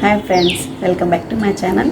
Hi friends, welcome back to my channel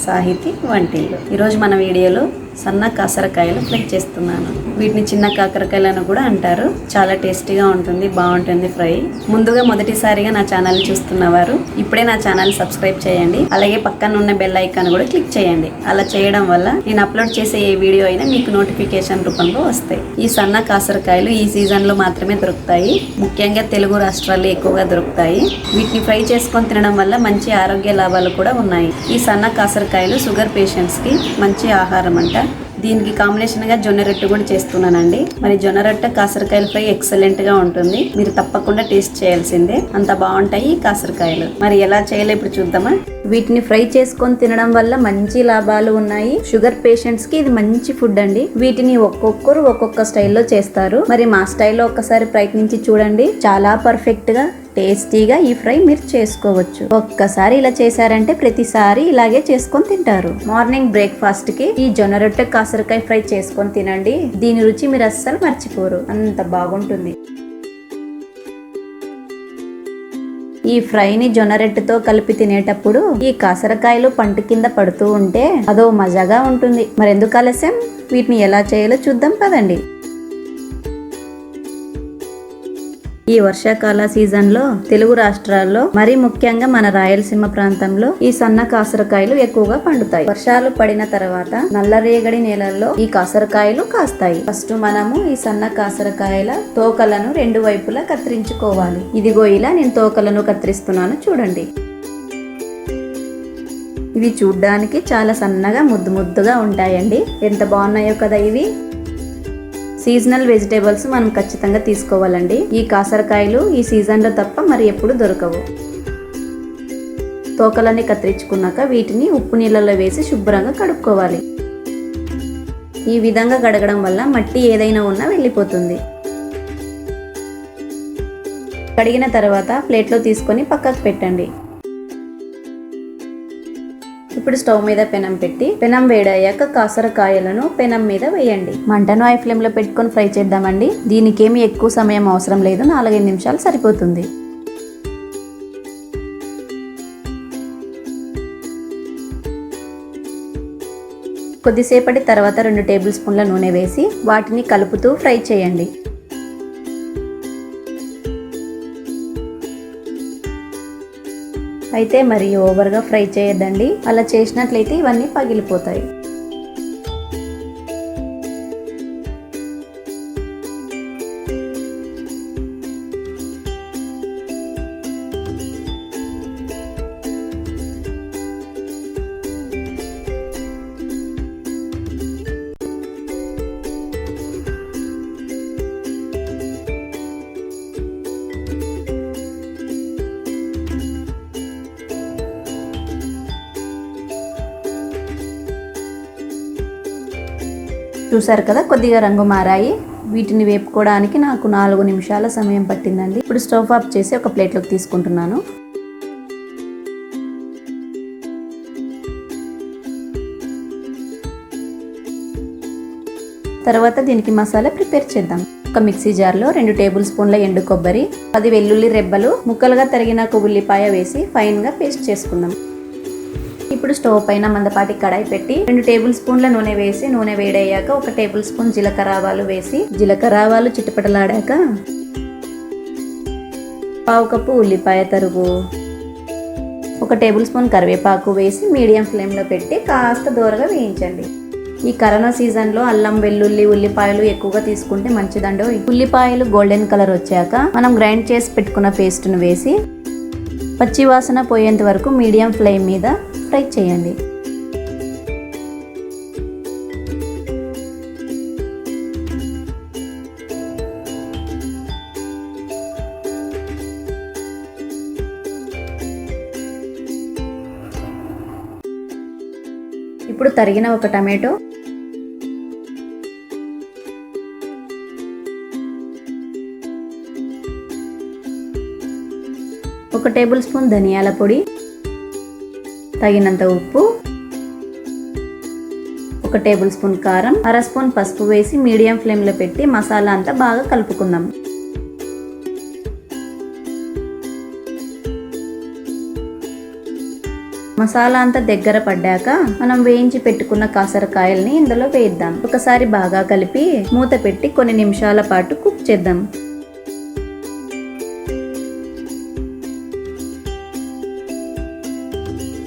Sahithi వంటిల్లు. ఈరోజు మన వీడియోలో సన్న కాసరకాయలు ఫ్రై చేస్తున్నాను. వీటిని చిన్న కాకరకాయలను కూడా అంటారు. చాలా టేస్టీగా ఉంటుంది, బాగుంటుంది ఫ్రై. ముందుగా మొదటిసారిగా నా ఛానల్ చూస్తున్నవారు ఇప్పుడే నా ఛానల్ సబ్స్క్రైబ్ చేయండి. అలాగే పక్కన ఉన్న బెల్ ఐకాన్ కూడా క్లిక్ చేయండి. అలా చేయడం వల్ల నేను అప్లోడ్ చేసే ఏ వీడియో అయినా మీకు నోటిఫికేషన్ రూపంలో వస్తాయి. ఈ సన్న కాసరకాయలు ఈ సీజన్లో మాత్రమే దొరుకుతాయి. ముఖ్యంగా తెలుగు రాష్ట్రాల్లో ఎక్కువగా దొరుకుతాయి. వీటిని ఫ్రై చేసుకొని తినడం వల్ల మంచి ఆరోగ్య లాభాలు కూడా ఉన్నాయి. ఈ సన్న కాసరకాయలు షుగర్ పేషెంట్స్కి మంచి ఆహారం అంట. దీనికి కాంబినేషన్గా జొన్న రొట్టె కూడా చేస్తున్నానండి. మరి జొన్న రొట్టె కాసరకాయలు ఫ్రై ఎక్సలెంట్గా ఉంటుంది. మీరు తప్పకుండా టేస్ట్ చేయాల్సిందే, అంత బాగుంటాయి ఈ కాసరకాయలు. మరి ఎలా చేయాలో ఇప్పుడు చూద్దామా. వీటిని ఫ్రై చేసుకొని తినడం వల్ల మంచి లాభాలు ఉన్నాయి. షుగర్ పేషెంట్స్ కి ఇది మంచి ఫుడ్ అండి. వీటిని ఒక్కొక్కరు ఒక్కొక్క స్టైల్లో చేస్తారు. మరి మా స్టైల్లో ఒక్కసారి ప్రయత్నించి చూడండి. చాలా పర్ఫెక్ట్ గా టేస్టీగా ఈ ఫ్రై మీరు చేసుకోవచ్చు. ఒక్కసారి ఇలా చేశారంటే ప్రతిసారి ఇలాగే చేసుకొని తింటారు. మార్నింగ్ బ్రేక్ఫాస్ట్ కి ఈ జొన్న రొట్టె కాసరకాయ ఫ్రై చేసుకొని తినండి. దీని రుచి మీరు అస్సలు మర్చిపోరు, అంత బాగుంటుంది. ఈ ఫ్రైని జొన్న రొట్టెతో కలిపి తినేటప్పుడు ఈ కాసరకాయలు పంట కింద పడుతూ ఉంటే అదో మజాగా ఉంటుంది. మరెందుకు ఆలస్యం, వీటిని ఎలా చేయాలో చూద్దాం పదండి. ఈ వర్షాకాల సీజన్ లో తెలుగు రాష్ట్రాల్లో మరీ ముఖ్యంగా మన రాయలసీమ ప్రాంతంలో ఈ సన్న కాసరకాయలు ఎక్కువగా పండుతాయి. వర్షాలు పడిన తర్వాత నల్లరేగడి నేలల్లో ఈ కాసరకాయలు కాస్తాయి. ఫస్ట్ మనము ఈ సన్న కాసరకాయల తోకలను రెండు వైపులా కత్తిరించుకోవాలి. ఇదిగో ఇలా నేను తోకలను కత్తిరిస్తున్నాను, చూడండి. ఇవి చూడ్డానికి చాలా సన్నగా ముద్దుగా ఉంటాయండి. ఎంత బాగున్నాయో కదా ఇవి. సీజనల్ వెజిటేబుల్స్ మనం ఖచ్చితంగా తీసుకోవాలండి. ఈ కాసరకాయలు ఈ సీజన్లో తప్ప మరి ఎప్పుడు దొరకవు. తోకలన్నీ కత్తిరించుకున్నాక వీటిని ఉప్పు నీళ్ళలో వేసి శుభ్రంగా కడుక్కోవాలి. ఈ విధంగా కడగడం వల్ల మట్టి ఏదైనా ఉన్నా వెళ్ళిపోతుంది. కడిగిన తర్వాత ప్లేట్లో తీసుకొని పక్కకు పెట్టండి. ఇప్పుడు స్టవ్ మీద పెనం పెట్టి పెనం వేడయ్యాక కాసరకాయలను పెనం మీద వేయండి. మంటను హై ఫ్లేమ్ లో పెట్టుకొని ఫ్రై చేద్దామండి. దీనికేమి ఎక్కువ సమయం అవసరం లేదు, 4-5 నిమిషాలు సరిపోతుంది. కొద్దిసేపటి తర్వాత 2 టేబుల్ స్పూన్ల నూనె వేసి వాటిని కలుపుతూ ఫ్రై చేయండి. అయితే మరి ఓవర్గా ఫ్రై చేయొద్దండి. అలా చేసినట్లయితే ఇవన్నీ పగిలిపోతాయి. చూసారు కదా, కొద్దిగా రంగు మారాయి. వీటిని వేపుకోవడానికి నాకు 4 నిమిషాల సమయం పట్టిందండి. ఇప్పుడు స్టవ్ ఆఫ్ చేసి ఒక ప్లేట్లోకి తీసుకుంటున్నాను. తర్వాత దీనికి మసాలా ప్రిపేర్ చేద్దాం. ఒక మిక్సీ జార్లో 2 టేబుల్ స్పూన్ల ఎండు కొబ్బరి, 10 వెల్లుల్లి రెబ్బలు, ముక్కలుగా తరిగిన ఒక ఉల్లిపాయ వేసి ఫైన్గా పేస్ట్ చేసుకుందాం. ఇప్పుడు స్టవ్ పైన మందపాటి కడాయి పెట్టి 2 టేబుల్ స్పూన్ల నూనె వేసి నూనె వేడయ్యాక 1 టేబుల్ స్పూన్ జీలకర్ర ఆవాలు వేసి జీలకర్ర ఆవాలు చిటపటలాడాక 1/2 కప్పు ఉల్లిపాయ తరుగు, 1 టేబుల్ స్పూన్ కరివేపాకు వేసి మీడియం ఫ్లేమ్లో పెట్టి కాస్త దూరగా వేయించండి. ఈ కరోనా సీజన్లో అల్లం, వెల్లుల్లి, ఉల్లిపాయలు ఎక్కువగా తీసుకుంటే మంచిదండో. ఉల్లిపాయలు గోల్డెన్ కలర్ వచ్చాక మనం గ్రైండ్ చేసి పెట్టుకున్న పేస్ట్ను వేసి పచ్చి వాసన పోయేంత వరకు మీడియం ఫ్లేమ్ మీద ఫ్రై చేయండి. ఇప్పుడు తరిగిన 1 టమాటో, 1 టేబుల్ స్పూన్ ధనియాల పొడి, తగినంత ఉప్పు, 1 టేబుల్ స్పూన్ కారం, 1/2 స్పూన్ పసుపు వేసి మీడియం ఫ్లేమ్లో పెట్టి మసాలా అంతా బాగా కలుపుకుందాం. మసాలా అంతా దగ్గర పడ్డాక మనం వేయించి పెట్టుకున్న కాసరకాయల్ని ఇందులో వేద్దాం. ఒకసారి బాగా కలిపి మూత పెట్టి కొన్ని నిమిషాల పాటు కుక్ చేద్దాం.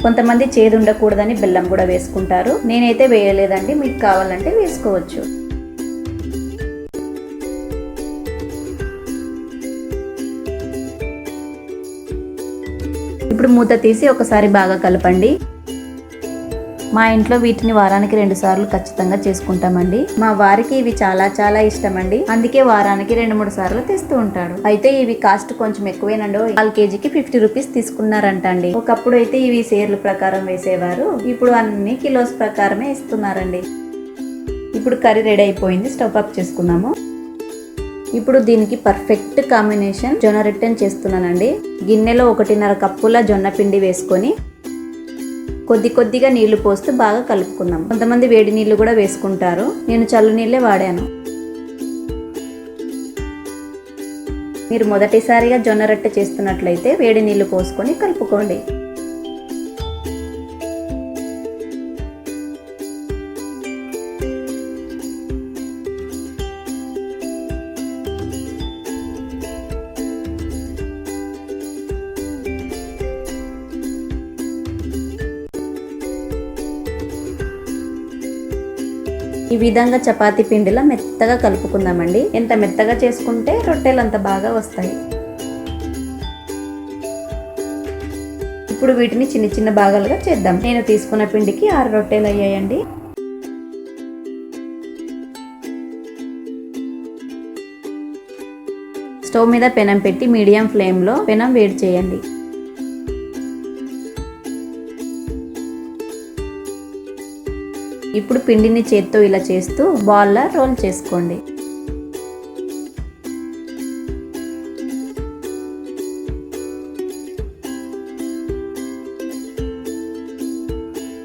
కొంతమంది చేదు ఉండకూడదని బెల్లం కూడా వేసుకుంటారు. నేనైతే వేయలేదండి, మీకు కావాలంటే వేసుకోవచ్చు. ఇప్పుడు మూత తీసి ఒకసారి బాగా కలపండి. మా ఇంట్లో వీటిని వారానికి 2 సార్లు ఖచ్చితంగా చేసుకుంటామండి. మా వారికి ఇవి చాలా చాలా ఇష్టం అండి. అందుకే వారానికి 2-3 సార్లు తెస్తూ ఉంటాడు. అయితే ఇవి కాస్ట్ కొంచెం ఎక్కువేనండి. 1 కేజీకి 50 రూపీస్ తీసుకున్నారంట అండి. ఒకప్పుడు అయితే ఇవి సేర్ల ప్రకారం వేసేవారు, ఇప్పుడు అన్ని కిలోస్ ప్రకారమే ఇస్తున్నారండి. ఇప్పుడు కర్రీ రెడీ అయిపోయింది, స్టవ్ ఆఫ్ చేసుకుందాము. ఇప్పుడు దీనికి పర్ఫెక్ట్ కాంబినేషన్ జొన్న రొట్టెని చేస్తున్నానండి. గిన్నెలో 1.5 కప్పుల జొన్న పిండి వేసుకొని కొద్ది కొద్దిగా నీళ్లు పోస్తూ బాగా కలుపుకుందాం. కొంతమంది వేడి నీళ్లు కూడా వేసుకుంటారు, నేను చల్లు నీళ్ళే వాడాను. మీరు మొదటిసారిగా జొన్న రొట్టె చేస్తున్నట్లయితే వేడి నీళ్లు పోసుకొని కలుపుకోండి. ఈ విధంగా చపాతీ పిండిలా మెత్తగా కలుపుకుందామండి. ఎంత మెత్తగా చేసుకుంటే రొట్టెలు అంత బాగా వస్తాయి. ఇప్పుడు వీటిని చిన్న చిన్న భాగాలుగా చేద్దాం. నేను తీసుకున్న పిండికి 6 రొట్టెలు అయ్యాయండి. స్టవ్ మీద పెనం పెట్టి మీడియం ఫ్లేమ్లో పెనం వేడి చేయండి. ఇప్పుడు పిండిని చేత్తో ఇలా చేస్తూ బాల్లా రోల్ చేసుకోండి.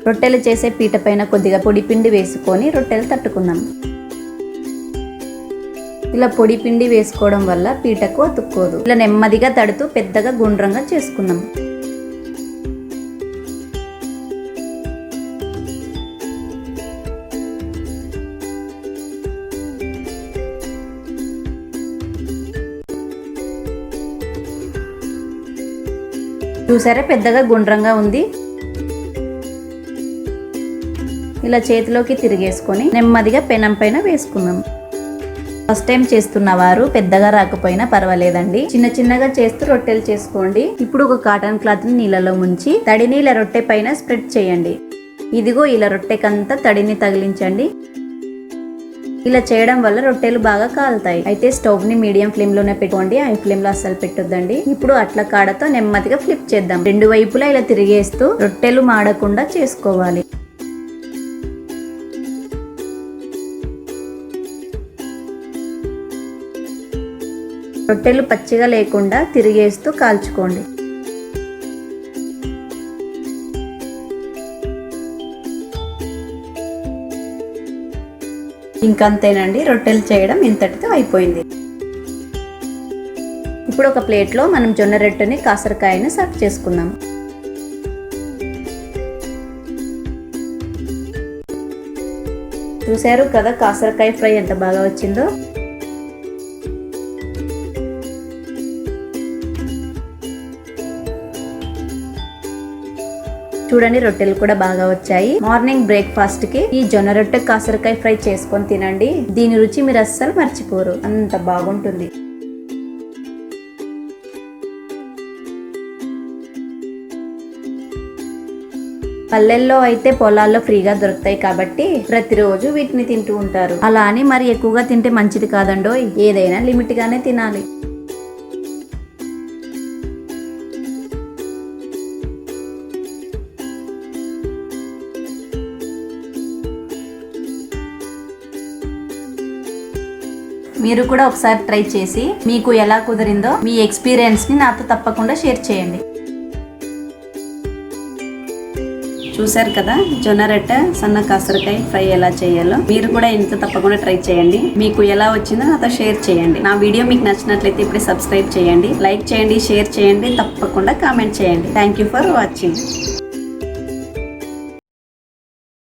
రొట్టెలు చేసే పీట పైన కొద్దిగా పొడి పిండి వేసుకొని రొట్టెలు తట్టుకుందాం. ఇలా పొడి పిండి వేసుకోవడం వల్ల పీటకు అతుక్కోదు. ఇలా నెమ్మదిగా తడుతూ పెద్దగా గుండ్రంగా చేసుకుందాం. చూసారా, పెద్దగా గుండ్రంగా ఉంది. ఇలా చేతిలోకి తిరిగేసుకొని నెమ్మదిగా పెనం పైన వేసుకుందాం. ఫస్ట్ టైం చేస్తున్న వారు పెద్దగా రాకపోయినా పర్వాలేదండి, చిన్న చిన్నగా చేస్తూ రొట్టెలు చేసుకోండి. ఇప్పుడు ఒక కాటన్ క్లాత్ ని నీళ్ళలో ముంచి తడిని ఇలా రొట్టె పైన స్ప్రెడ్ చేయండి. ఇదిగో ఇలా రొట్టెకంతా తడిని తగిలించండి. ఇలా చేయడం వల్ల రొట్టెలు బాగా కాలుతాయి. అయితే స్టవ్ ని మీడియం ఫ్లేమ్ లోనే పెట్టుకోండి, హై ఫ్లేమ్ లో అస్సలు పెట్టొద్దండి. ఇప్పుడు అట్ల కాడతో నెమ్మదిగా ఫ్లిప్ చేద్దాం. 2 వైపులా ఇలా తిరిగేస్తూ రొట్టెలు మాడకుండా చేసుకోవాలి. రొట్టెలు పచ్చిగా లేకుండా తిరిగేస్తూ కాల్చుకోండి. ఇంకంతేనండి, రొట్టెలు చేయడం ఇంతటితో అయిపోయింది. ఇప్పుడు ఒక ప్లేట్లో మనం జొన్న రొట్టెని కాసరకాయని సర్వ్ చేసుకుందాం. చూశారు కదా కాసరకాయ ఫ్రై ఎంత బాగా వచ్చిందో. చూడండి, రొట్టెలు కూడా బాగా వచ్చాయి. మార్నింగ్ బ్రేక్ఫాస్ట్ కి ఈ జొన్న రొట్టె కాసరకాయ ఫ్రై చేసుకొని తినండి. దీని రుచి మీరు అస్సలు మర్చిపోరు, అంత బాగుంటుంది. పల్లెల్లో అయితే పొలాల్లో ఫ్రీగా దొరుకుతాయి కాబట్టి ప్రతిరోజు వీటిని తింటూ ఉంటారు. అలా అని మరి ఎక్కువగా తింటే మంచిది కాదండో, ఏదైనా లిమిట్ గానే తినాలి. మీరు కూడా ఒకసారి ట్రై చేసి మీకు ఎలా కుదిరిందో మీ ఎక్స్పీరియన్స్ ని నాతో తప్పకుండా షేర్ చేయండి. చూసారు కదా జొన్న రొట్టె సన్న కాసరకాయ ఫ్రై ఎలా చేయాలో. మీరు కూడా ఇంట్లో తప్పకుండా ట్రై చేయండి. మీకు ఎలా వచ్చిందో నాతో షేర్ చేయండి. నా వీడియో మీకు నచ్చినట్లయితే ఇప్పుడే సబ్స్క్రైబ్ చేయండి, లైక్ చేయండి, షేర్ చేయండి, తప్పకుండా కామెంట్ చేయండి. Thank you for watching.